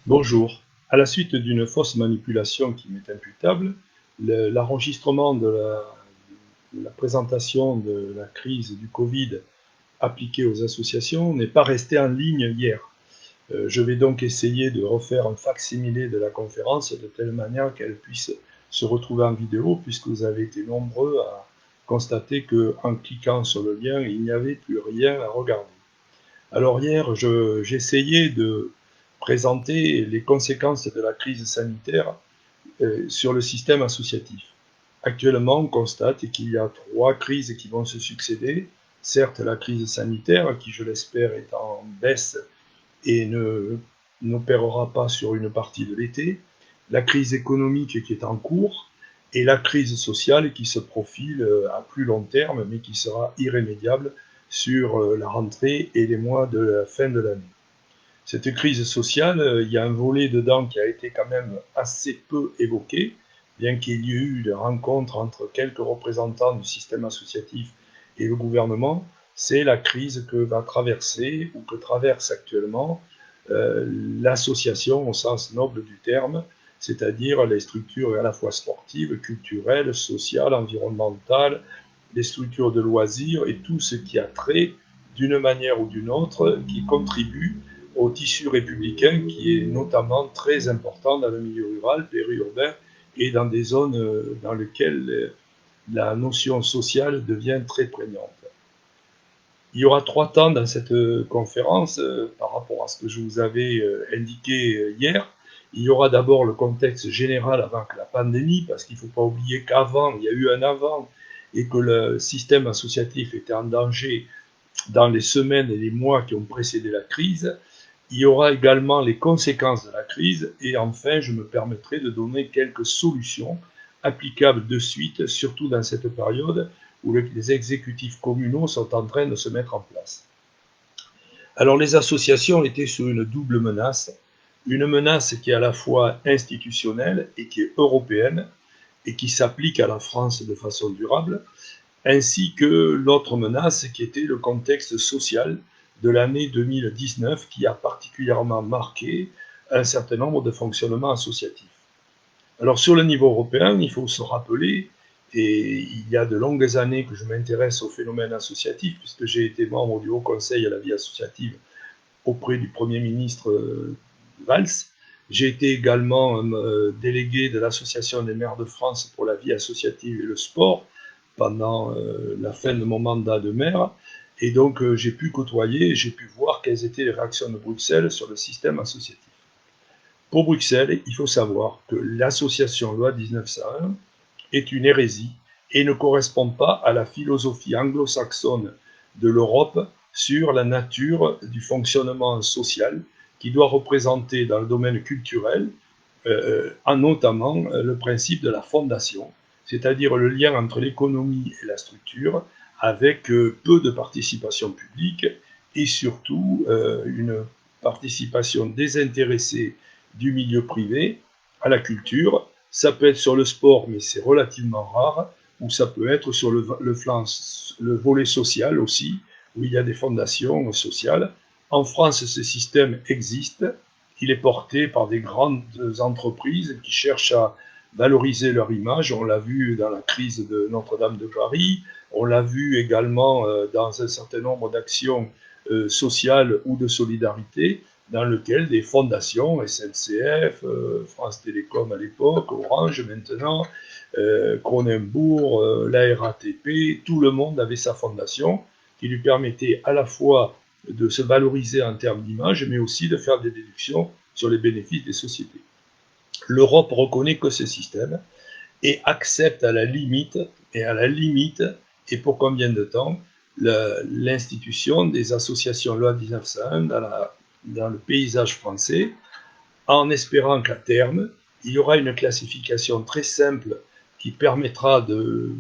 Bonjour. À la suite d'une fausse manipulation qui m'est imputable, l'enregistrement de la présentation de la crise du Covid appliquée aux associations n'est pas resté en ligne hier. Je vais donc essayer de refaire un fac-similé de la conférence de telle manière qu'elle puisse se retrouver en vidéo, puisque vous avez été nombreux à constater qu'en cliquant sur le lien, il n'y avait plus rien à regarder. Alors hier, j'essayais de présenter les conséquences de la crise sanitaire sur le système associatif. Actuellement, on constate qu'il y a trois crises qui vont se succéder. Certes, la crise sanitaire, qui je l'espère est en baisse et n'opérera pas sur une partie de l'été, la crise économique qui est en cours, et la crise sociale qui se profile à plus long terme, mais qui sera irrémédiable sur la rentrée et les mois de la fin de l'année. Cette crise sociale, il y a un volet dedans qui a été quand même assez peu évoqué, bien qu'il y ait eu des rencontres entre quelques représentants du système associatif et le gouvernement. C'est la crise que va traverser ou que traverse actuellement l'association au sens noble du terme, c'est-à-dire les structures à la fois sportives, culturelles, sociales, environnementales, les structures de loisirs et tout ce qui a trait d'une manière ou d'une autre qui contribue au tissu républicain qui est notamment très important dans le milieu rural, périurbain et dans des zones dans lesquelles la notion sociale devient très prégnante. Il y aura trois temps dans cette conférence par rapport à ce que je vous avais indiqué hier. Il y aura d'abord le contexte général avant que la pandémie, parce qu'il ne faut pas oublier qu'avant, il y a eu un avant et que le système associatif était en danger dans les semaines et les mois qui ont précédé la crise. Il y aura également les conséquences de la crise et enfin, je me permettrai de donner quelques solutions applicables de suite, surtout dans cette période où les exécutifs communaux sont en train de se mettre en place. Alors les associations étaient sous une double menace, une menace qui est à la fois institutionnelle et qui est européenne et qui s'applique à la France de façon durable, ainsi que l'autre menace qui était le contexte social de l'année 2019 qui a particulièrement marqué un certain nombre de fonctionnements associatifs. Alors sur le niveau européen, il faut se rappeler, et il y a de longues années que je m'intéresse au phénomène associatif, puisque j'ai été membre du Haut Conseil à la vie associative auprès du Premier ministre Valls. J'ai été également délégué de l'Association des maires de France pour la vie associative et le sport pendant la fin de mon mandat de maire. Et donc j'ai pu côtoyer, j'ai pu voir quelles étaient les réactions de Bruxelles sur le système associatif. Pour Bruxelles, il faut savoir que l'association loi 1901 est une hérésie et ne correspond pas à la philosophie anglo-saxonne de l'Europe sur la nature du fonctionnement social qui doit représenter dans le domaine culturel notamment le principe de la fondation, c'est-à-dire le lien entre l'économie et la structure avec peu de participation publique et surtout une participation désintéressée du milieu privé à la culture. Ça peut être sur le sport, mais c'est relativement rare, ou ça peut être sur le volet social aussi, où il y a des fondations sociales. En France, ce système existe. Il est porté par des grandes entreprises qui cherchent à valoriser leur image. On l'a vu dans la crise de Notre-Dame de Paris, on l'a vu également dans un certain nombre d'actions sociales ou de solidarité, dans lesquelles des fondations, SNCF, France Télécom à l'époque, Orange maintenant, Cronenbourg, la RATP, tout le monde avait sa fondation qui lui permettait à la fois de se valoriser en termes d'image, mais aussi de faire des déductions sur les bénéfices des sociétés. L'Europe reconnaît que ce système et accepte à la limite, et pour combien de temps, l'institution des associations loi 1901 dans le paysage français, en espérant qu'à terme, il y aura une classification très simple qui permettra de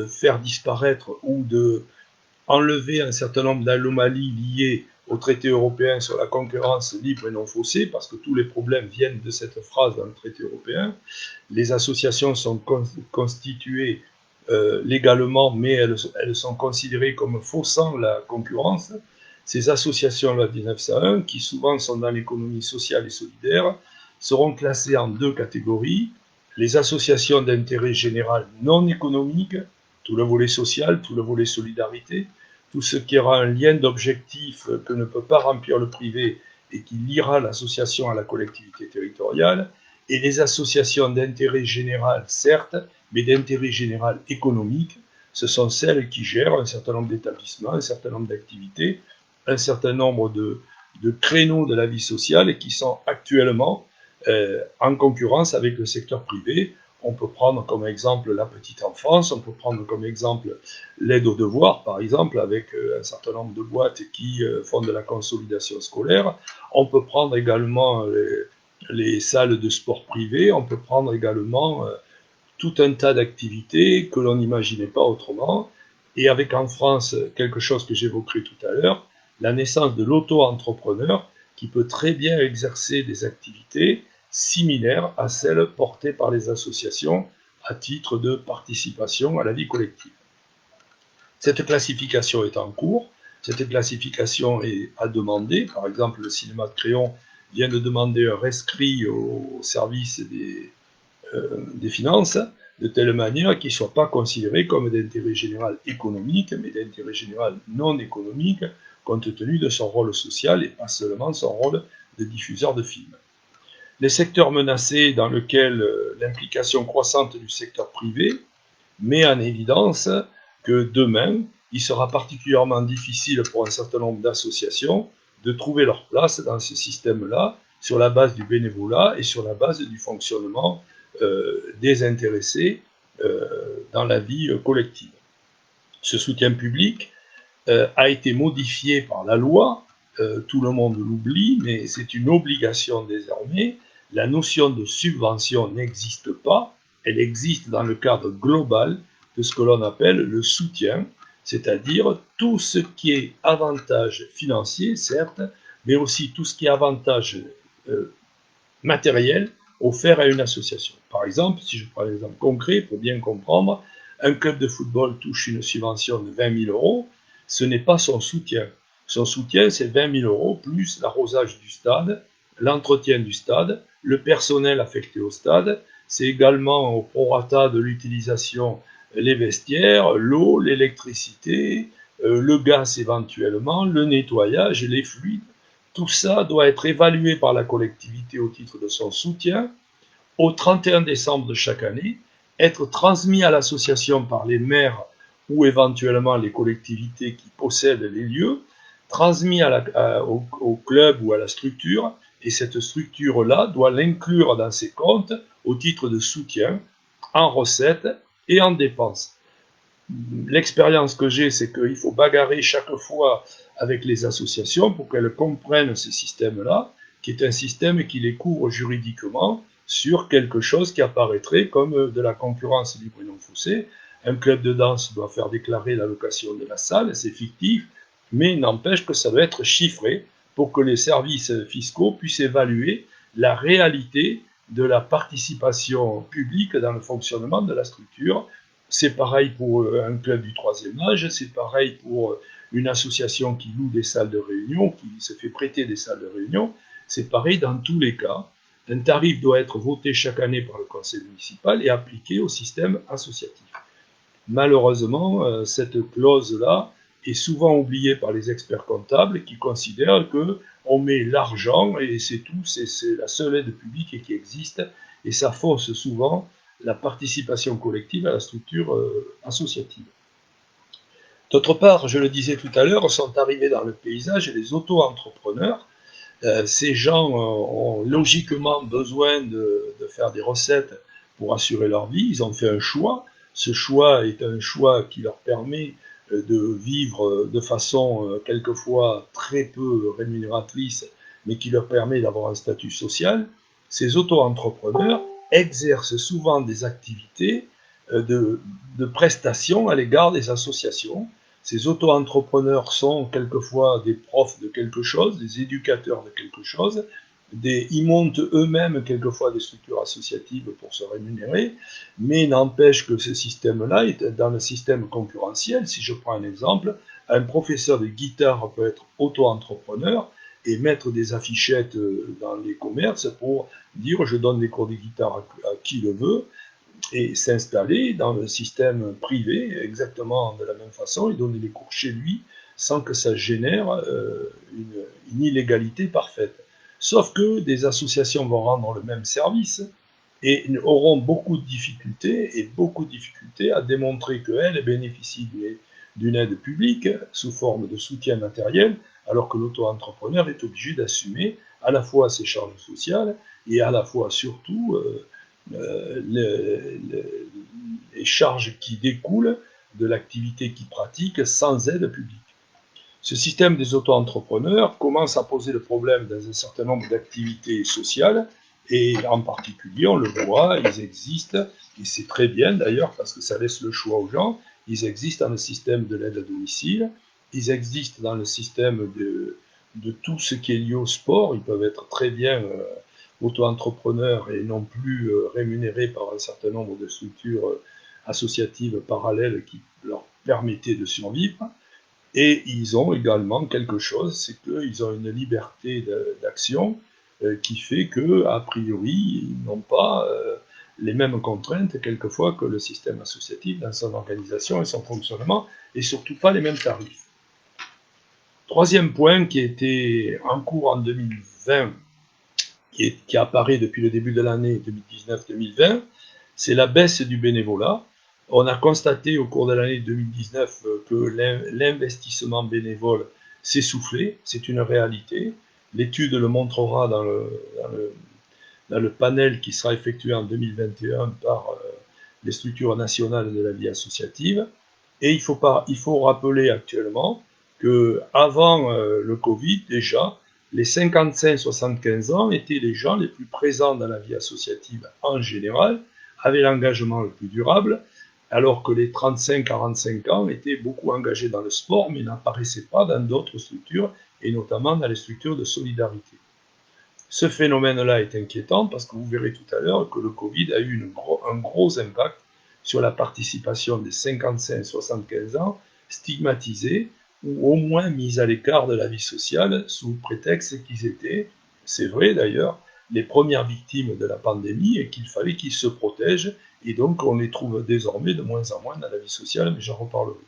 faire disparaître ou de enlever un certain nombre d'anomalies liées au traité européen sur la concurrence libre et non faussée, parce que tous les problèmes viennent de cette phrase dans le traité européen. Les associations sont constituées légalement, mais elles sont considérées comme faussant la concurrence. Ces associations loi 1901, qui souvent sont dans l'économie sociale et solidaire, seront classées en deux catégories. Les associations d'intérêt général non économique, tout le volet social, tout le volet solidarité, tout ce qui aura un lien d'objectif que ne peut pas remplir le privé et qui liera l'association à la collectivité territoriale, et les associations d'intérêt général, certes, mais d'intérêt général économique, ce sont celles qui gèrent un certain nombre d'établissements, un certain nombre d'activités, un certain nombre de créneaux de la vie sociale et qui sont actuellement en concurrence avec le secteur privé. On peut prendre comme exemple la petite enfance, on peut prendre comme exemple l'aide aux devoirs, par exemple, avec un certain nombre de boîtes qui font de la consolidation scolaire. On peut prendre également les salles de sport privées, on peut prendre également tout un tas d'activités que l'on n'imaginait pas autrement. Et avec en France quelque chose que j'évoquerai tout à l'heure, la naissance de l'auto-entrepreneur qui peut très bien exercer des activités similaires à celles portées par les associations à titre de participation à la vie collective. Cette classification est en cours, cette classification est à demander. Par exemple, le cinéma de Créon vient de demander un rescrit au service des finances, de telle manière qu'il ne soit pas considéré comme d'intérêt général économique, mais d'intérêt général non économique, compte tenu de son rôle social et pas seulement son rôle de diffuseur de films. Les secteurs menacés dans lesquels l'implication croissante du secteur privé met en évidence que demain, il sera particulièrement difficile pour un certain nombre d'associations de trouver leur place dans ce système-là, sur la base du bénévolat et sur la base du fonctionnement des intéressés dans la vie collective. Ce soutien public a été modifié par la loi, tout le monde l'oublie, mais c'est une obligation désormais. La notion de subvention n'existe pas, elle existe dans le cadre global de ce que l'on appelle le soutien, c'est-à-dire tout ce qui est avantage financier, certes, mais aussi tout ce qui est avantage matériel offert à une association. Par exemple, si je prends un exemple concret pour bien comprendre, un club de football touche une subvention de 20 000 euros, ce n'est pas son soutien. Son soutien, c'est 20 000 euros plus l'arrosage du stade, l'entretien du stade, le personnel affecté au stade, c'est également au prorata de l'utilisation les vestiaires, l'eau, l'électricité, le gaz éventuellement, le nettoyage, les fluides. Tout ça doit être évalué par la collectivité au titre de son soutien au 31 décembre de chaque année, être transmis à l'association par les maires ou éventuellement les collectivités qui possèdent les lieux, transmis au club ou à la structure, et cette structure-là doit l'inclure dans ses comptes au titre de soutien, en recettes et en dépenses. L'expérience que j'ai, c'est qu'il faut bagarrer chaque fois avec les associations pour qu'elles comprennent ce système-là, qui est un système qui les couvre juridiquement sur quelque chose qui apparaîtrait comme de la concurrence libre et non faussée. Un club de danse doit faire déclarer la location de la salle, c'est fictif, mais il n'empêche que ça doit être chiffré pour que les services fiscaux puissent évaluer la réalité de la participation publique dans le fonctionnement de la structure. C'est pareil pour un club du troisième âge, c'est pareil pour une association qui loue des salles de réunion, qui se fait prêter des salles de réunion, c'est pareil dans tous les cas. Un tarif doit être voté chaque année par le conseil municipal et appliqué au système associatif. Malheureusement, cette clause-là est souvent oubliée par les experts comptables qui considèrent qu'on met l'argent et c'est tout, c'est la seule aide publique qui existe et ça fausse souvent la participation collective à la structure associative. D'autre part, je le disais tout à l'heure, sont arrivés dans le paysage les auto-entrepreneurs. Ces gens ont logiquement besoin de faire des recettes pour assurer leur vie. Ils ont fait un choix. Ce choix est un choix qui leur permet de vivre de façon quelquefois très peu rémunératrice, mais qui leur permet d'avoir un statut social. Ces auto-entrepreneurs exercent souvent des activités de prestations à l'égard des associations. Ces auto-entrepreneurs sont quelquefois des profs de quelque chose, des éducateurs de quelque chose, ils montent eux-mêmes quelquefois des structures associatives pour se rémunérer, mais n'empêche que ce système-là est dans le système concurrentiel. Si je prends un exemple, un professeur de guitare peut être auto-entrepreneur et mettre des affichettes dans les commerces pour dire je donne des cours de guitare à qui le veut, et s'installer dans le système privé exactement de la même façon et donner les cours chez lui sans que ça génère une illégalité parfaite. Sauf que des associations vont rendre le même service et auront beaucoup de difficultés à démontrer qu'elles bénéficient d'une aide publique sous forme de soutien matériel, alors que l'auto-entrepreneur est obligé d'assumer à la fois ses charges sociales et à la fois surtout les charges qui découlent de l'activité qu'il pratique sans aide publique. Ce système des auto-entrepreneurs commence à poser le problème dans un certain nombre d'activités sociales, et en particulier, on le voit, ils existent, et c'est très bien d'ailleurs parce que ça laisse le choix aux gens, ils existent dans le système de l'aide à domicile, ils existent dans le système de tout ce qui est lié au sport, ils peuvent être très bien auto-entrepreneurs et non plus rémunérés par un certain nombre de structures associatives parallèles qui leur permettaient de survivre. Et ils ont également quelque chose, c'est qu'ils ont une liberté d'action qui fait que, a priori, ils n'ont pas les mêmes contraintes quelquefois que le système associatif dans son organisation et son fonctionnement, et surtout pas les mêmes tarifs. Troisième point qui était en cours en 2020, qui apparaît depuis le début de l'année 2019-2020, c'est la baisse du bénévolat. On a constaté au cours de l'année 2019 que l'investissement bénévole s'essoufflait, c'est une réalité. L'étude le montrera dans le panel qui sera effectué en 2021 par les structures nationales de la vie associative. Et il faut rappeler actuellement qu'avant le Covid, déjà, les 55-75 ans étaient les gens les plus présents dans la vie associative en général, avaient l'engagement le plus durable, alors que les 35-45 ans étaient beaucoup engagés dans le sport, mais n'apparaissaient pas dans d'autres structures, et notamment dans les structures de solidarité. Ce phénomène-là est inquiétant parce que vous verrez tout à l'heure que le Covid a eu un gros impact sur la participation des 55-75 ans stigmatisés ou au moins mis à l'écart de la vie sociale sous prétexte qu'ils étaient, c'est vrai d'ailleurs, les premières victimes de la pandémie et qu'il fallait qu'ils se protègent, et donc on les trouve désormais de moins en moins dans la vie sociale, mais j'en reparlerai.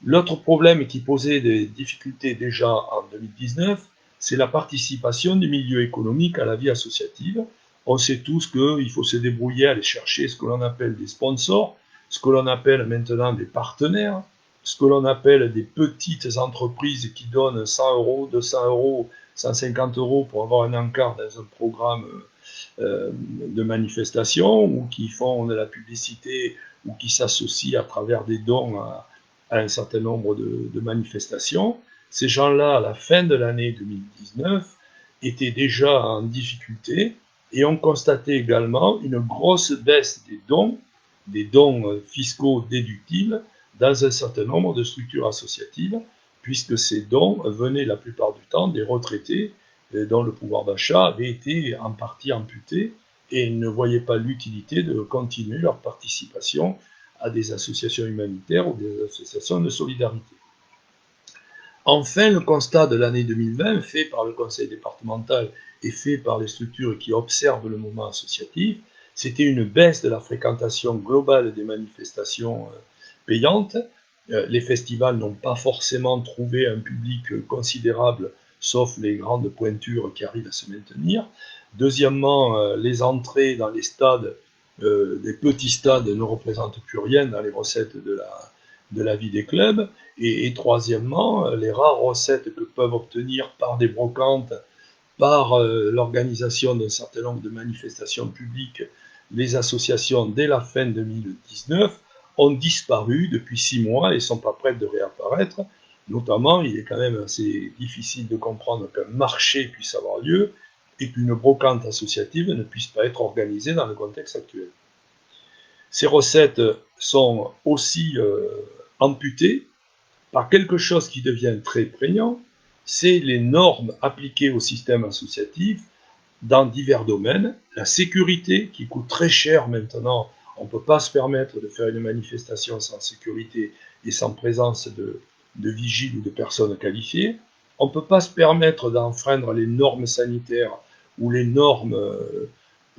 L'autre problème qui posait des difficultés déjà en 2019, c'est la participation du milieu économique à la vie associative. On sait tous qu'il faut se débrouiller à aller chercher ce que l'on appelle des sponsors, ce que l'on appelle maintenant des partenaires, ce que l'on appelle des petites entreprises qui donnent 100 euros, 200 euros, 150 euros pour avoir un encart dans un programme de manifestation, ou qui font de la publicité, ou qui s'associent à travers des dons à un certain nombre de manifestations. Ces gens-là, à la fin de l'année 2019, étaient déjà en difficulté et ont constaté également une grosse baisse des dons fiscaux déductibles dans un certain nombre de structures associatives, puisque ces dons venaient la plupart du temps des retraités dont le pouvoir d'achat avait été en partie amputé et ne voyaient pas l'utilité de continuer leur participation à des associations humanitaires ou des associations de solidarité. Enfin, le constat de l'année 2020, fait par le conseil départemental et fait par les structures qui observent le mouvement associatif, c'était une baisse de la fréquentation globale des manifestations payantes. Les festivals n'ont pas forcément trouvé un public considérable, sauf les grandes pointures qui arrivent à se maintenir. Deuxièmement, les entrées dans les stades, des petits stades, ne représentent plus rien dans les recettes de la vie des clubs. Et troisièmement, les rares recettes que peuvent obtenir par des brocantes, par l'organisation d'un certain nombre de manifestations publiques, les associations dès la fin 2019 ont disparu depuis 6 mois et ne sont pas prêtes de réapparaître. Notamment, il est quand même assez difficile de comprendre qu'un marché puisse avoir lieu et qu'une brocante associative ne puisse pas être organisée dans le contexte actuel. Ces recettes sont aussi amputées par quelque chose qui devient très prégnant, c'est les normes appliquées au système associatif dans divers domaines. La sécurité, qui coûte très cher maintenant, on ne peut pas se permettre de faire une manifestation sans sécurité et sans présence de vigiles ou de personnes qualifiées. On ne peut pas se permettre d'enfreindre les normes sanitaires ou les normes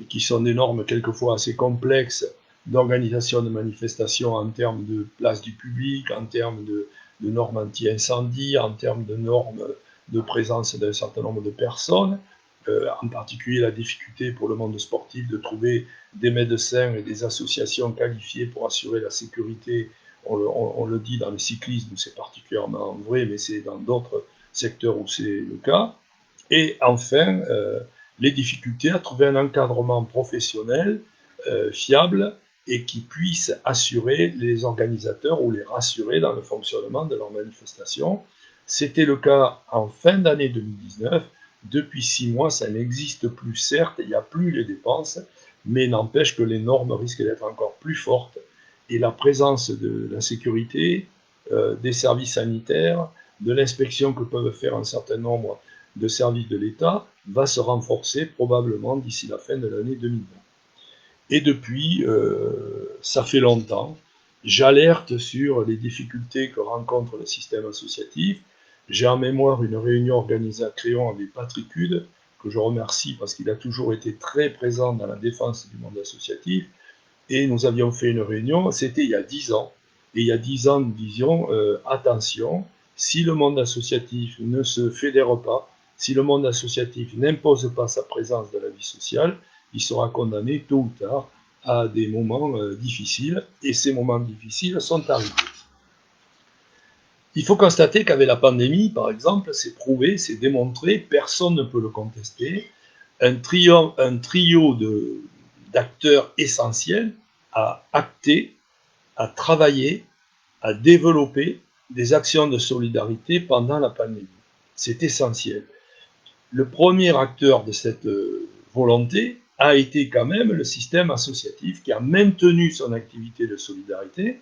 qui sont des normes quelquefois assez complexes d'organisation de manifestations en termes de place du public, en termes de normes anti-incendie, en termes de normes de présence d'un certain nombre de personnes, en particulier la difficulté pour le monde sportif de trouver des médecins et des associations qualifiées pour assurer la sécurité. On le dit dans le cyclisme, c'est particulièrement vrai, mais c'est dans d'autres secteurs où c'est le cas. Et enfin, les difficultés à trouver un encadrement professionnel fiable et qui puisse assurer les organisateurs ou les rassurer dans le fonctionnement de leurs manifestations. C'était le cas en fin d'année 2019. Depuis 6 mois, ça n'existe plus, certes, il n'y a plus les dépenses, mais n'empêche que les normes risquent d'être encore plus fortes et la présence de la sécurité, des services sanitaires, de l'inspection que peuvent faire un certain nombre de services de l'État va se renforcer probablement d'ici la fin de l'année 2020. Et depuis, ça fait longtemps, j'alerte sur les difficultés que rencontre le système associatif. J'ai en mémoire une réunion organisée à Créon avec Patrick Hude, que je remercie parce qu'il a toujours été très présent dans la défense du monde associatif. Et nous avions fait une réunion, c'était il y a 10 ans. Et il y a 10 ans, nous disions, attention, si le monde associatif ne se fédère pas, si le monde associatif n'impose pas sa présence dans la vie sociale, il sera condamné tôt ou tard à des moments difficiles, et ces moments difficiles sont arrivés. Il faut constater qu'avec la pandémie, par exemple, c'est prouvé, c'est démontré, personne ne peut le contester, un trio d'acteurs essentiels a acté, a travaillé, a développé des actions de solidarité pendant la pandémie. C'est essentiel. Le premier acteur de cette volonté a été quand même le système associatif qui a maintenu son activité de solidarité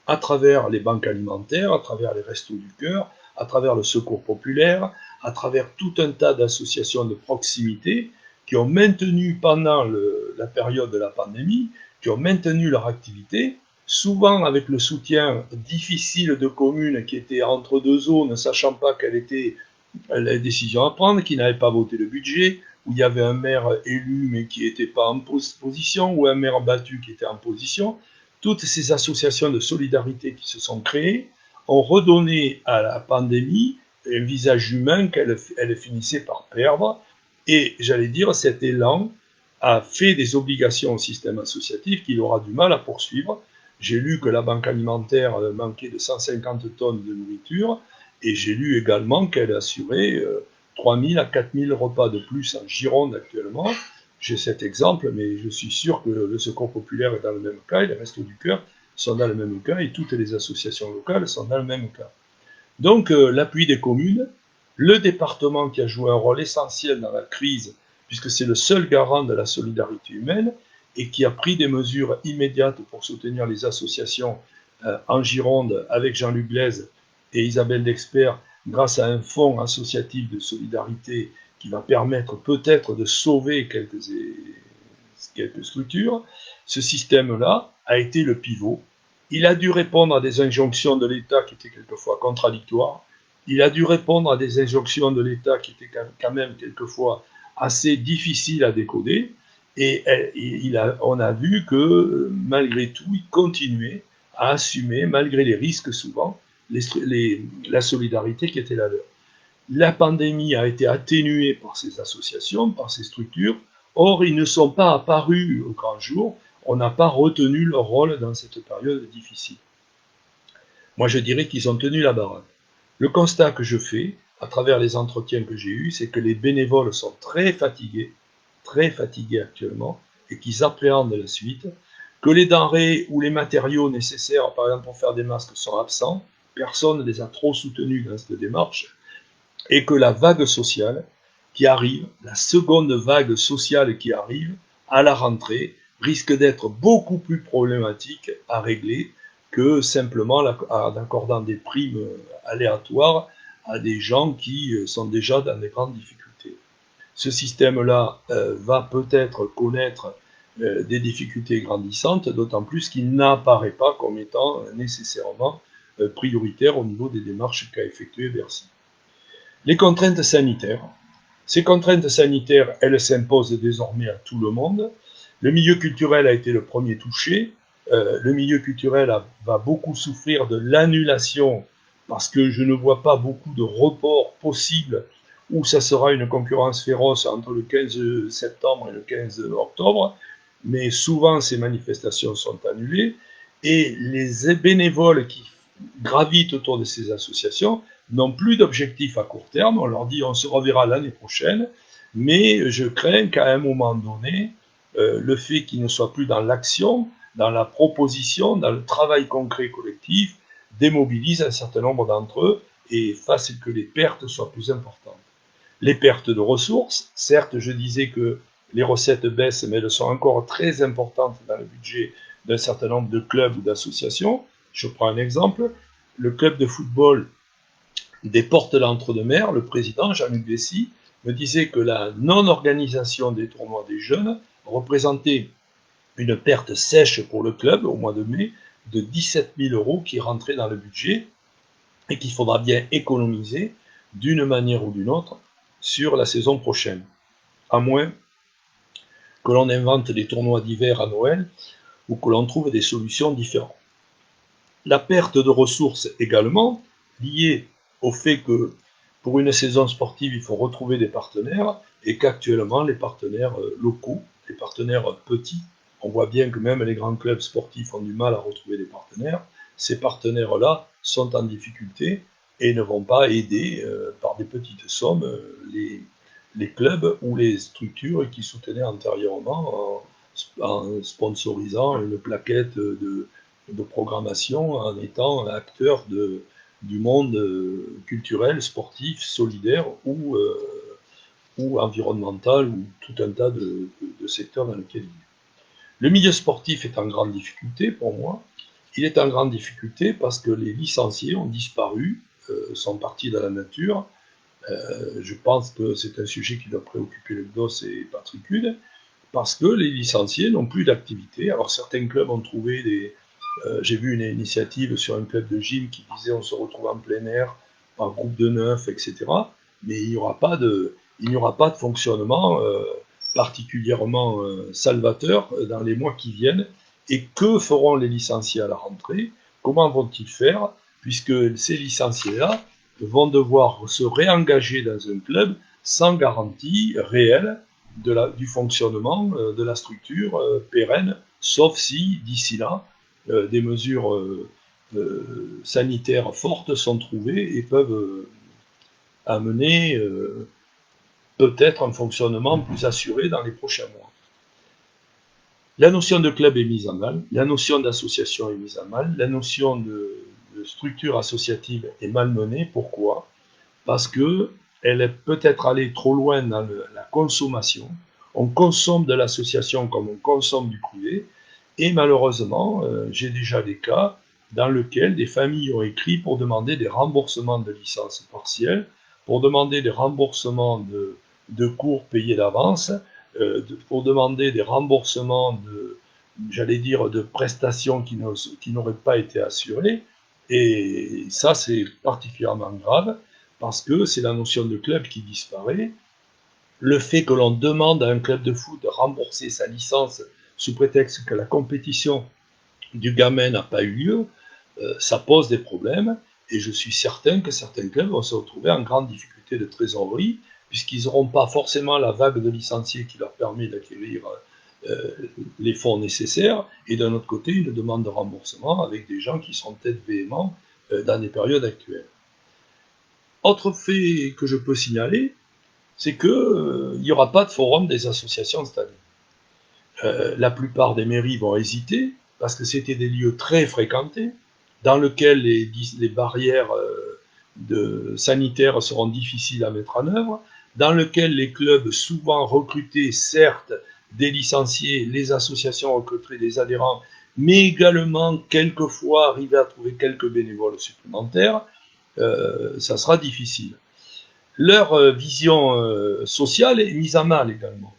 à travers les banques alimentaires, à travers les Restos du Cœur, à travers le Secours populaire, à travers tout un tas d'associations de proximité qui ont maintenu pendant la période de la pandémie, qui ont maintenu leur activité, souvent avec le soutien difficile de communes qui étaient entre deux eaux, ne sachant pas quelle était la décision à prendre, qui n'avaient pas voté le budget, où il y avait un maire élu mais qui n'était pas en position, ou un maire battu qui était en position. Toutes ces associations de solidarité qui se sont créées ont redonné à la pandémie un visage humain qu'elle finissait par perdre. Et j'allais dire, cet élan a fait des obligations au système associatif qu'il aura du mal à poursuivre. J'ai lu que la banque alimentaire manquait de 150 tonnes de nourriture, et j'ai lu également qu'elle assurait 3 000 à 4 000 repas de plus en Gironde actuellement. J'ai cet exemple, mais je suis sûr que le Secours populaire est dans le même cas, et les Restos du Cœur sont dans le même cas, et toutes les associations locales sont dans le même cas. Donc l'appui des communes, le département qui a joué un rôle essentiel dans la crise, puisque c'est le seul garant de la solidarité humaine, et qui a pris des mesures immédiates pour soutenir les associations en Gironde avec Jean-Luc Glaise et Isabelle Dexpert, grâce à un fonds associatif de solidarité qui va permettre peut-être de sauver quelques structures. Ce système-là a été le pivot. Il a dû répondre à des injonctions de l'État qui étaient quelquefois contradictoires. Il a dû répondre à des injonctions de l'État qui étaient quand même quelquefois assez difficiles à décoder. Et on a vu que malgré tout, il continuait à assumer, malgré les risques souvent, la solidarité qui était la leur. La pandémie a été atténuée par ces associations, par ces structures. Or, ils ne sont pas apparus au grand jour. On n'a pas retenu leur rôle dans cette période difficile. Moi, je dirais qu'ils ont tenu la baraque. Le constat que je fais, à travers les entretiens que j'ai eus, c'est que les bénévoles sont très fatigués actuellement, et qu'ils appréhendent la suite, que les denrées ou les matériaux nécessaires, par exemple pour faire des masques, sont absents, personne ne les a trop soutenus dans cette démarche, et que la vague sociale qui arrive, la seconde vague sociale qui arrive à la rentrée, risque d'être beaucoup plus problématique à régler que simplement en accordant des primes aléatoires à des gens qui sont déjà dans des grandes difficultés. Ce système-là va peut-être connaître des difficultés grandissantes, d'autant plus qu'il n'apparaît pas comme étant nécessairement prioritaire au niveau des démarches qu'a effectuées Bercy. Les contraintes sanitaires. Ces contraintes sanitaires, elles s'imposent désormais à tout le monde. Le milieu culturel a été le premier touché. Le milieu culturel va beaucoup souffrir de l'annulation parce que je ne vois pas beaucoup de reports possibles où ça sera une concurrence féroce entre le 15 septembre et le 15 octobre. Mais souvent, ces manifestations sont annulées et les bénévoles qui gravitent autour de ces associations n'ont plus d'objectif à court terme. On leur dit on se reverra l'année prochaine, mais je crains qu'à un moment donné, le fait qu'ils ne soient plus dans l'action, dans la proposition, dans le travail concret collectif, démobilise un certain nombre d'entre eux et fasse que les pertes soient plus importantes. Les pertes de ressources, certes, je disais que les recettes baissent, mais elles sont encore très importantes dans le budget d'un certain nombre de clubs ou d'associations. Je prends un exemple, le club de football des Portes d'Entre-deux-Mers, le président Jean-Luc Dessy me disait que la non-organisation des tournois des jeunes représentait une perte sèche pour le club au mois de mai de 17 000 € qui rentraient dans le budget et qu'il faudra bien économiser d'une manière ou d'une autre sur la saison prochaine. À moins que l'on invente des tournois d'hiver à Noël ou que l'on trouve des solutions différentes. La perte de ressources également, liée au fait que pour une saison sportive, il faut retrouver des partenaires et qu'actuellement, les partenaires locaux, les partenaires petits, on voit bien que même les grands clubs sportifs ont du mal à retrouver des partenaires. Ces partenaires-là sont en difficulté et ne vont pas aider par des petites sommes les clubs ou les structures qui soutenaient antérieurement en sponsorisant une plaquette de programmation, en étant acteur du monde culturel, sportif, solidaire ou environnemental, ou tout un tas de secteurs dans lesquels il est. Le milieu sportif est en grande difficulté pour moi. Il est en grande difficulté parce que les licenciés ont disparu, sont partis dans la nature. Je pense que c'est un sujet qui doit préoccuper le GDOS et Patrick Hude, parce que les licenciés n'ont plus d'activité. Alors certains clubs ont trouvé des... j'ai vu une initiative sur un club de gym qui disait on se retrouve en plein air, par groupe de 9, etc. Mais il n'y aura pas de fonctionnement particulièrement salvateur dans les mois qui viennent. Et que feront les licenciés à la rentrée? Comment vont-ils faire? Puisque ces licenciés-là vont devoir se réengager dans un club sans garantie réelle du fonctionnement de la structure pérenne, sauf si, d'ici là, des mesures sanitaires fortes sont trouvées et peuvent amener peut-être un fonctionnement plus assuré dans les prochains mois. La notion de club est mise à mal, la notion d'association est mise à mal, la notion de structure associative est malmenée. Pourquoi? Parce qu'elle est peut-être allée trop loin dans la consommation. On consomme de l'association comme on consomme du privé, et malheureusement, j'ai déjà des cas dans lesquels des familles ont écrit pour demander des remboursements de licences partielles, pour demander des remboursements de cours payés d'avance, pour demander des remboursements de prestations qui n'auraient pas été assurées. Et ça, c'est particulièrement grave, parce que c'est la notion de club qui disparaît. Le fait que l'on demande à un club de foot de rembourser sa licence sous prétexte que la compétition du gamin n'a pas eu lieu, ça pose des problèmes, et je suis certain que certains clubs vont se retrouver en grande difficulté de trésorerie, puisqu'ils n'auront pas forcément la vague de licenciés qui leur permet d'acquérir les fonds nécessaires, et d'un autre côté, une demande de remboursement avec des gens qui sont peut-être véhéments dans les périodes actuelles. Autre fait que je peux signaler, c'est qu'il n'y aura pas de forum des associations cette année. La plupart des mairies vont hésiter, parce que c'était des lieux très fréquentés, dans lesquels les barrières sanitaires seront difficiles à mettre en œuvre, dans lesquels les clubs souvent recrutaient, certes, des licenciés, les associations recruteraient des adhérents, mais également, quelquefois, arrivaient à trouver quelques bénévoles supplémentaires. ça sera difficile. Leur vision sociale est mise à mal également.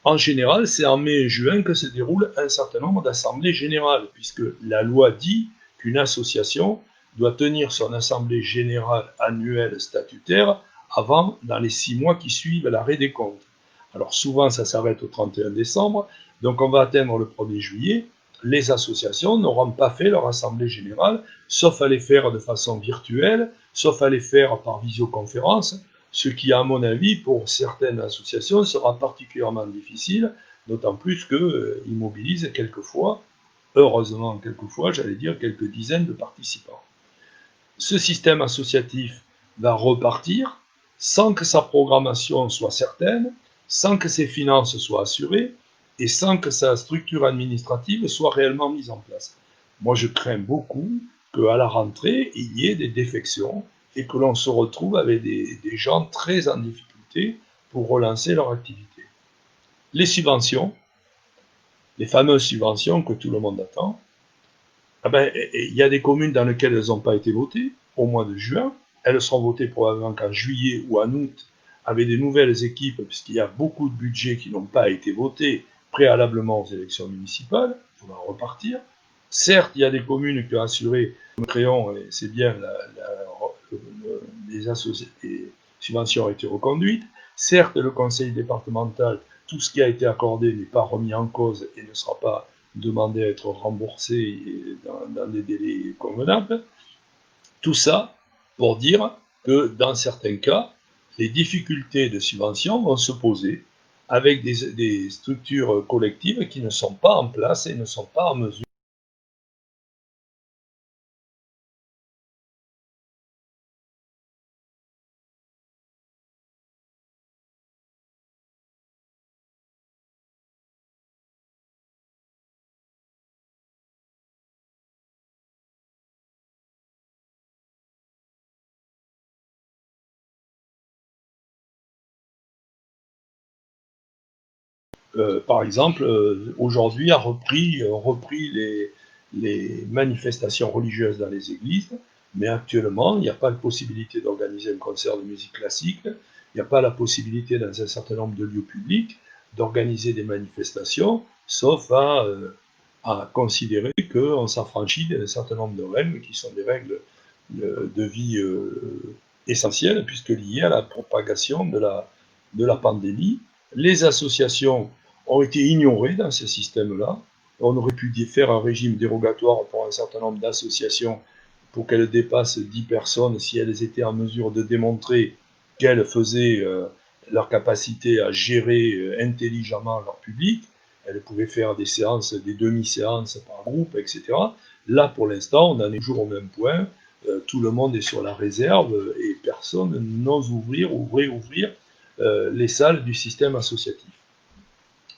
En général, c'est en mai et juin que se déroule un certain nombre d'assemblées générales, puisque la loi dit qu'une association doit tenir son assemblée générale annuelle statutaire dans les 6 mois qui suivent l'arrêt des comptes. Alors souvent, ça s'arrête au 31 décembre, donc on va atteindre le 1er juillet. Les associations n'auront pas fait leur assemblée générale, sauf à les faire de façon virtuelle, sauf à les faire par visioconférence, ce qui, à mon avis, pour certaines associations, sera particulièrement difficile, d'autant plus qu'ils mobilisent quelquefois, heureusement quelquefois, j'allais dire quelques dizaines de participants. Ce système associatif va repartir sans que sa programmation soit certaine, sans que ses finances soient assurées et sans que sa structure administrative soit réellement mise en place. Moi, je crains beaucoup qu'à la rentrée, il y ait des défections et que l'on se retrouve avec des gens très en difficulté pour relancer leur activité. Les subventions, les fameuses subventions que tout le monde attend, il y a des communes dans lesquelles elles n'ont pas été votées au mois de juin. Elles seront votées probablement qu'en juillet ou en août avec des nouvelles équipes, puisqu'il y a beaucoup de budgets qui n'ont pas été votés préalablement aux élections municipales. On va repartir. Certes, il y a des communes qui ont assuré, nous créons, et c'est bien, les subventions ont été reconduites. Certes, le conseil départemental, tout ce qui a été accordé n'est pas remis en cause et ne sera pas demandé à être remboursé dans des délais convenables. Tout ça pour dire que dans certains cas, les difficultés de subvention vont se poser avec des structures collectives qui ne sont pas en place et ne sont pas en mesure par exemple, aujourd'hui a repris les manifestations religieuses dans les églises, mais actuellement, il n'y a pas de possibilité d'organiser un concert de musique classique, il n'y a pas la possibilité dans un certain nombre de lieux publics d'organiser des manifestations, sauf à considérer qu'on s'affranchit d'un certain nombre de règles qui sont des règles de vie essentielles, puisque liées à la propagation de la pandémie. Les associations ont été ignorées dans ce système-là. On aurait pu faire un régime dérogatoire pour un certain nombre d'associations pour qu'elles dépassent 10 personnes si elles étaient en mesure de démontrer qu'elles faisaient leur capacité à gérer intelligemment leur public. Elles pouvaient faire des séances, des demi-séances par groupe, etc. Là, pour l'instant, on en est toujours au même point. Tout le monde est sur la réserve et personne n'ose ouvrir ou réouvrir les salles du système associatif.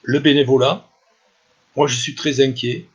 Le bénévolat, moi je suis très inquiet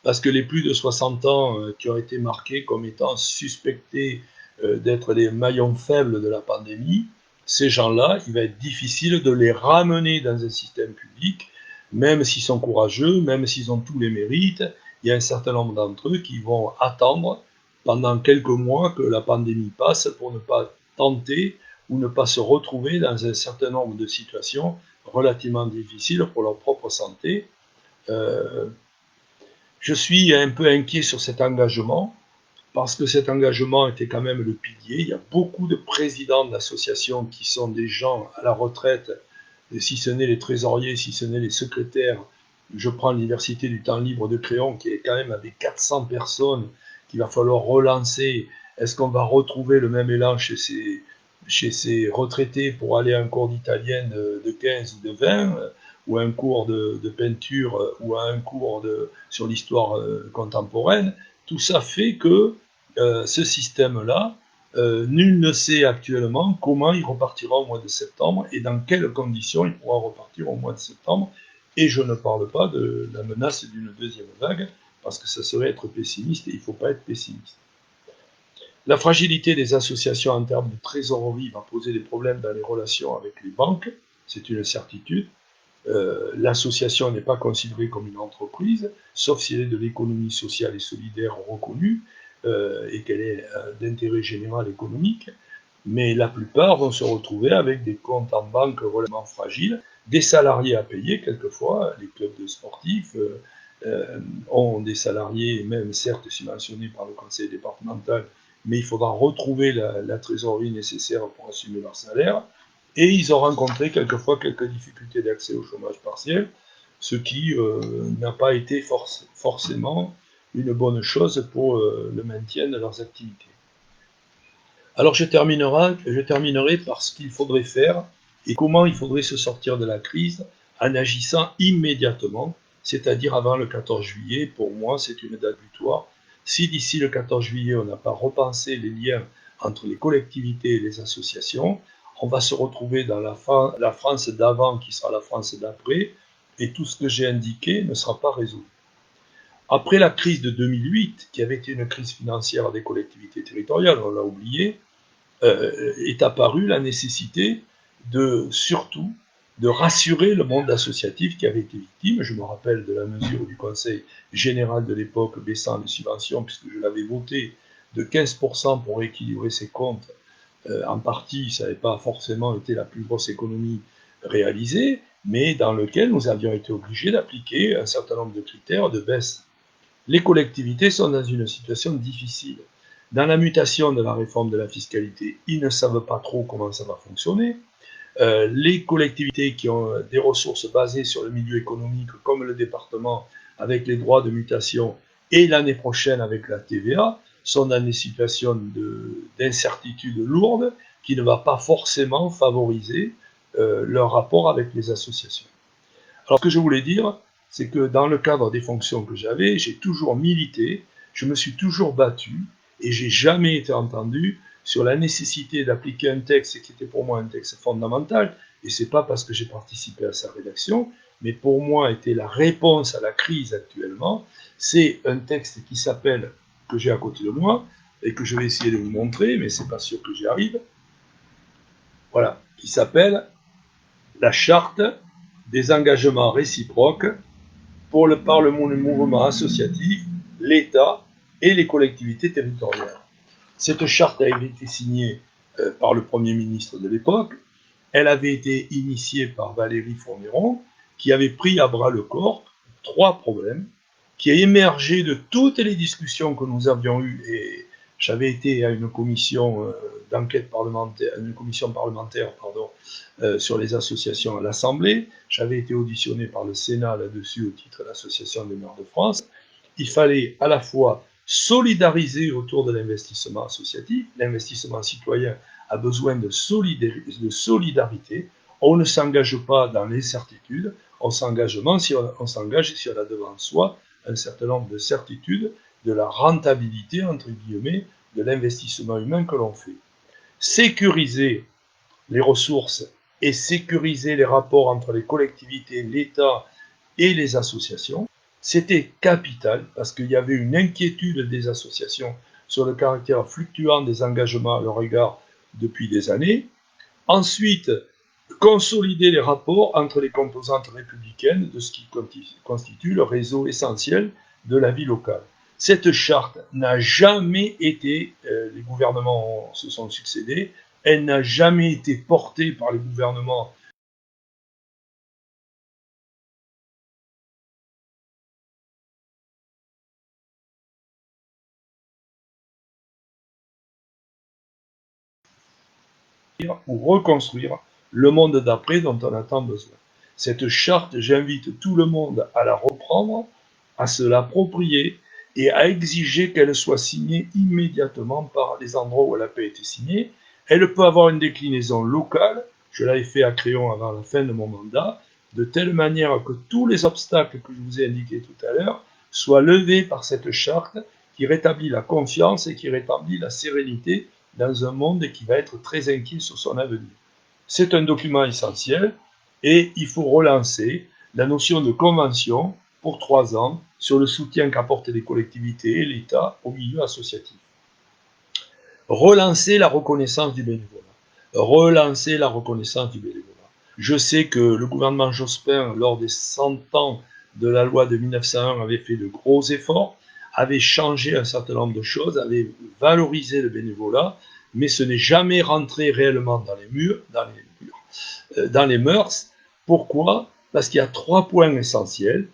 parce que les plus de 60 ans qui ont été marqués comme étant suspectés d'être les maillons faibles de la pandémie, ces gens-là, il va être difficile de les ramener dans un système public, même s'ils sont courageux, même s'ils ont tous les mérites. Il y a un certain nombre d'entre eux qui vont attendre pendant quelques mois que la pandémie passe pour ne pas tenter ou ne pas se retrouver dans un certain nombre de situations relativement difficiles pour leur propre santé. Je suis un peu inquiet sur cet engagement, parce que cet engagement était quand même le pilier. Il y a beaucoup de présidents d'associations qui sont des gens à la retraite, si ce n'est les trésoriers, si ce n'est les secrétaires. Je prends l'Université du temps libre de Créon, qui est quand même avec 400 personnes, qu'il va falloir relancer. Est-ce qu'on va retrouver le même élan chez ces retraités pour aller à un cours d'italien de 15 ou de 20 ou à un cours de peinture ou à un cours sur l'histoire contemporaine? Tout ça fait que ce système-là, nul ne sait actuellement comment il repartira au mois de septembre et dans quelles conditions il pourra repartir au mois de septembre. Et je ne parle pas de la menace d'une deuxième vague, parce que ça serait être pessimiste et il ne faut pas être pessimiste. La fragilité des associations en termes de trésorerie va poser des problèmes dans les relations avec les banques, c'est une certitude. L'association n'est pas considérée comme une entreprise, sauf si elle est de l'économie sociale et solidaire reconnue, et qu'elle est d'intérêt général économique, mais la plupart vont se retrouver avec des comptes en banque relativement fragiles, des salariés à payer quelquefois, les clubs de sportifs ont des salariés, même certes subventionnés par le conseil départemental, mais il faudra retrouver la trésorerie nécessaire pour assumer leur salaire, et ils ont rencontré quelquefois quelques difficultés d'accès au chômage partiel, ce qui n'a pas été forcément une bonne chose pour le maintien de leurs activités. Alors je terminerai par ce qu'il faudrait faire et comment il faudrait se sortir de la crise en agissant immédiatement, c'est-à-dire avant le 14 juillet. Pour moi, c'est une date butoir. Si d'ici le 14 juillet, on n'a pas repensé les liens entre les collectivités et les associations, on va se retrouver dans la France d'avant qui sera la France d'après, et tout ce que j'ai indiqué ne sera pas résolu. Après la crise de 2008, qui avait été une crise financière des collectivités territoriales, on l'a oublié, est apparue la nécessité surtout de rassurer le monde associatif qui avait été victime. Je me rappelle de la mesure du Conseil général de l'époque baissant les subventions, puisque je l'avais voté de 15% pour équilibrer ses comptes. En partie, ça n'avait pas forcément été la plus grosse économie réalisée, mais dans lequel nous avions été obligés d'appliquer un certain nombre de critères de baisse. Les collectivités sont dans une situation difficile. Dans la mutation de la réforme de la fiscalité, ils ne savent pas trop comment ça va fonctionner. Les collectivités qui ont des ressources basées sur le milieu économique, comme le département avec les droits de mutation, et l'année prochaine avec la TVA, sont dans des situations d'incertitude lourde qui ne va pas forcément favoriser leur rapport avec les associations. Alors ce que je voulais dire, c'est que dans le cadre des fonctions que j'avais, j'ai toujours milité, je me suis toujours battu, et j'ai jamais été entendu sur la nécessité d'appliquer un texte qui était pour moi un texte fondamental, et c'est pas parce que j'ai participé à sa rédaction, mais pour moi était la réponse à la crise actuellement. C'est un texte qui s'appelle, que j'ai à côté de moi, et que je vais essayer de vous montrer, mais c'est pas sûr que j'y arrive, voilà, qui s'appelle la charte des engagements réciproques par le mouvement associatif, l'État et les collectivités territoriales. Cette charte avait été signée par le Premier ministre de l'époque. Elle avait été initiée par Valérie Fourniron, qui avait pris à bras le corps 3 problèmes, qui a émergé de toutes les discussions que nous avions eues, et j'avais été à une commission d'enquête parlementaire, sur les associations à l'Assemblée. J'avais été auditionné par le Sénat là-dessus au titre de l'Association des maires de France. Il fallait à la fois solidariser autour de l'investissement associatif. L'investissement citoyen a besoin de solidarité. On ne s'engage pas dans l'incertitude, on s'engage si on a devant soi un certain nombre de certitudes de la rentabilité, entre guillemets, de l'investissement humain que l'on fait. Sécuriser les ressources et sécuriser les rapports entre les collectivités, l'État et les associations, c'était capital parce qu'il y avait une inquiétude des associations sur le caractère fluctuant des engagements à leur égard depuis des années. Ensuite, consolider les rapports entre les composantes républicaines de ce qui constitue le réseau essentiel de la vie locale. Cette charte n'a jamais été, les gouvernements se sont succédés, elle n'a jamais été portée par les gouvernements ou reconstruire le monde d'après dont on a tant besoin. Cette charte, j'invite tout le monde à la reprendre, à se l'approprier et à exiger qu'elle soit signée immédiatement par les endroits où elle n'a pas été signée. Elle peut avoir une déclinaison locale, je l'avais fait à Créon avant la fin de mon mandat, de telle manière que tous les obstacles que je vous ai indiqués tout à l'heure soient levés par cette charte qui rétablit la confiance et qui rétablit la sérénité dans un monde qui va être très inquiet sur son avenir. C'est un document essentiel et il faut relancer la notion de convention pour 3 ans sur le soutien qu'apportent les collectivités et l'État au milieu associatif. Relancer la reconnaissance du bénévolat. Relancer la reconnaissance du bénévolat. Je sais que le gouvernement Jospin, lors des 100 ans de la loi de 1901, avait fait de gros efforts. avait changé un certain nombre de choses, avait valorisé le bénévolat, mais ce n'est jamais rentré réellement dans les mœurs. Pourquoi? Parce qu'il y a 3 points essentiels.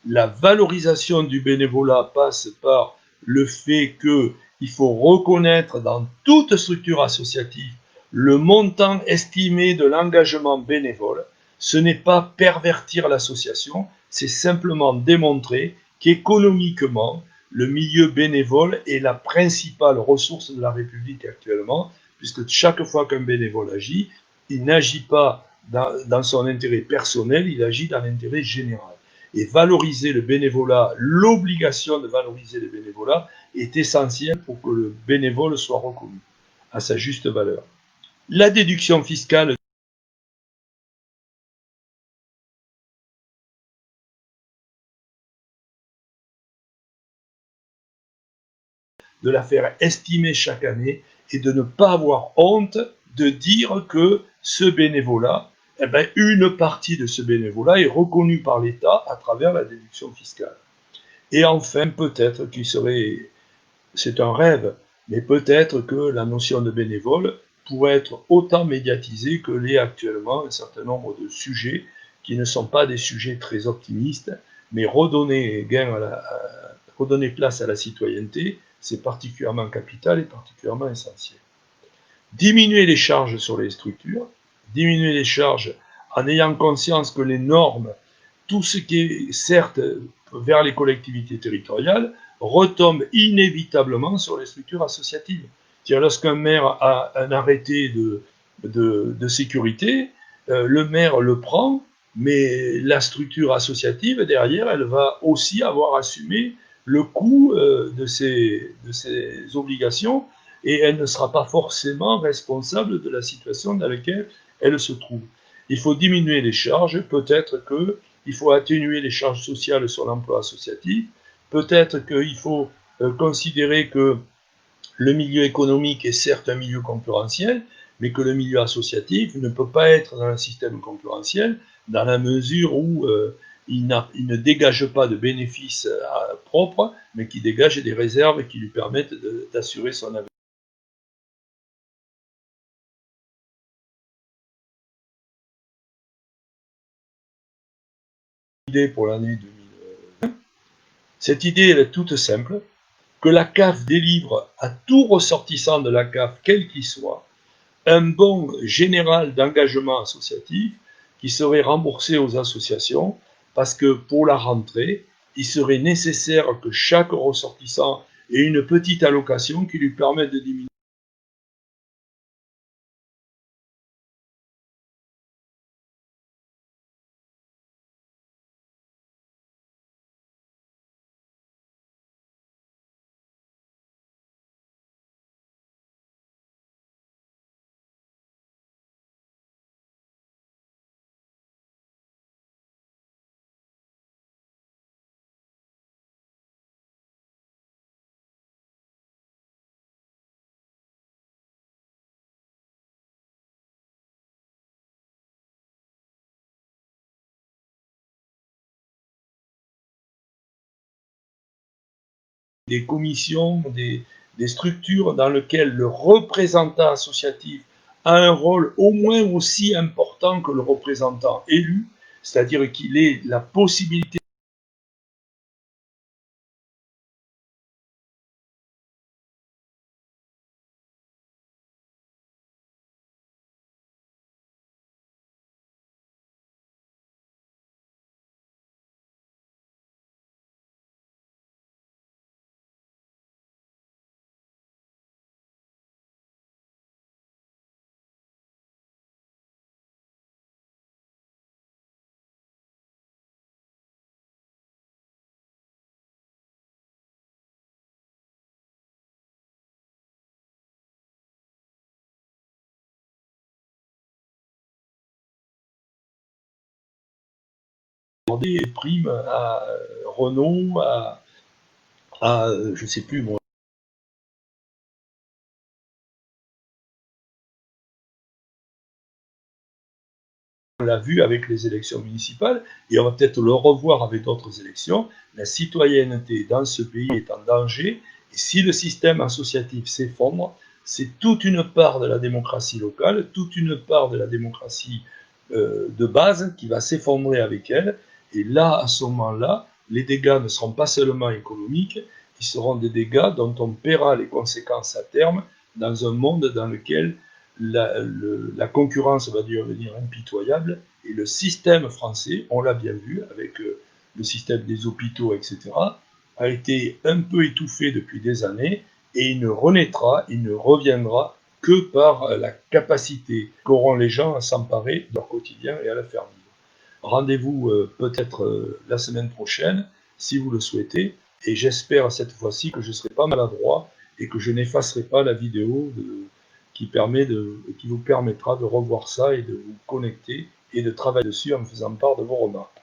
La valorisation du bénévolat passe par le fait qu'il faut reconnaître dans toute structure associative le montant estimé de l'engagement bénévole. Ce n'est pas pervertir l'association, c'est simplement démontrer qu'économiquement, le milieu bénévole est la principale ressource de la République actuellement, puisque chaque fois qu'un bénévole agit, il n'agit pas dans son intérêt personnel, il agit dans l'intérêt général. Et valoriser le bénévolat, l'obligation de valoriser le bénévolat est essentielle pour que le bénévole soit reconnu à sa juste valeur. La déduction fiscale de la faire estimer chaque année et de ne pas avoir honte de dire que ce bénévolat, eh ben, une partie de ce bénévolat est reconnue par l'État à travers la déduction fiscale. Et enfin, peut-être qu'il serait, c'est un rêve, mais peut-être que la notion de bénévole pourrait être autant médiatisée que l'est actuellement un certain nombre de sujets qui ne sont pas des sujets très optimistes, mais redonner redonner place à la citoyenneté, c'est particulièrement capital et particulièrement essentiel. Diminuer les charges sur les structures, diminuer les charges en ayant conscience que les normes, tout ce qui est certes vers les collectivités territoriales, retombe inévitablement sur les structures associatives. C'est-à-dire lorsqu'un maire a un arrêté de sécurité, le maire le prend, mais la structure associative, derrière, elle va aussi avoir assumé le coût de ces obligations et elle ne sera pas forcément responsable de la situation dans laquelle elle se trouve. Il faut diminuer les charges, peut-être qu'il faut atténuer les charges sociales sur l'emploi associatif, peut-être qu'il faut considérer que le milieu économique est certes un milieu concurrentiel, mais que le milieu associatif ne peut pas être dans un système concurrentiel dans la mesure où il ne dégage pas de bénéfices propres, mais qui dégage des réserves qui lui permettent d'assurer son avenir. Idée pour l'année 2020. Cette idée, elle est toute simple, que la CAF délivre à tout ressortissant de la CAF, quel qu'il soit, un bon général d'engagement associatif qui serait remboursé aux associations parce que pour la rentrée, il serait nécessaire que chaque ressortissant ait une petite allocation qui lui permette de diminuer. Des commissions, des structures dans lesquelles le représentant associatif a un rôle au moins aussi important que le représentant élu, c'est-à-dire qu'il ait la possibilité des primes à Renault, je ne sais plus moi, l'a vu avec les élections municipales, et on va peut-être le revoir avec d'autres élections. La citoyenneté dans ce pays est en danger, et si le système associatif s'effondre, c'est toute une part de la démocratie locale, toute une part de la démocratie de base qui va s'effondrer avec elle, et là, à ce moment-là, les dégâts ne seront pas seulement économiques, ils seront des dégâts dont on paiera les conséquences à terme dans un monde dans lequel la concurrence va devenir impitoyable et le système français, on l'a bien vu avec le système des hôpitaux, etc., a été un peu étouffé depuis des années et il ne renaîtra, il ne reviendra que par la capacité qu'auront les gens à s'emparer de leur quotidien et à la faire vivre. Rendez-vous peut-être la semaine prochaine, si vous le souhaitez, et j'espère cette fois-ci que je ne serai pas maladroit et que je n'effacerai pas la vidéo qui vous permettra de revoir ça et de vous connecter et de travailler dessus en me faisant part de vos remarques.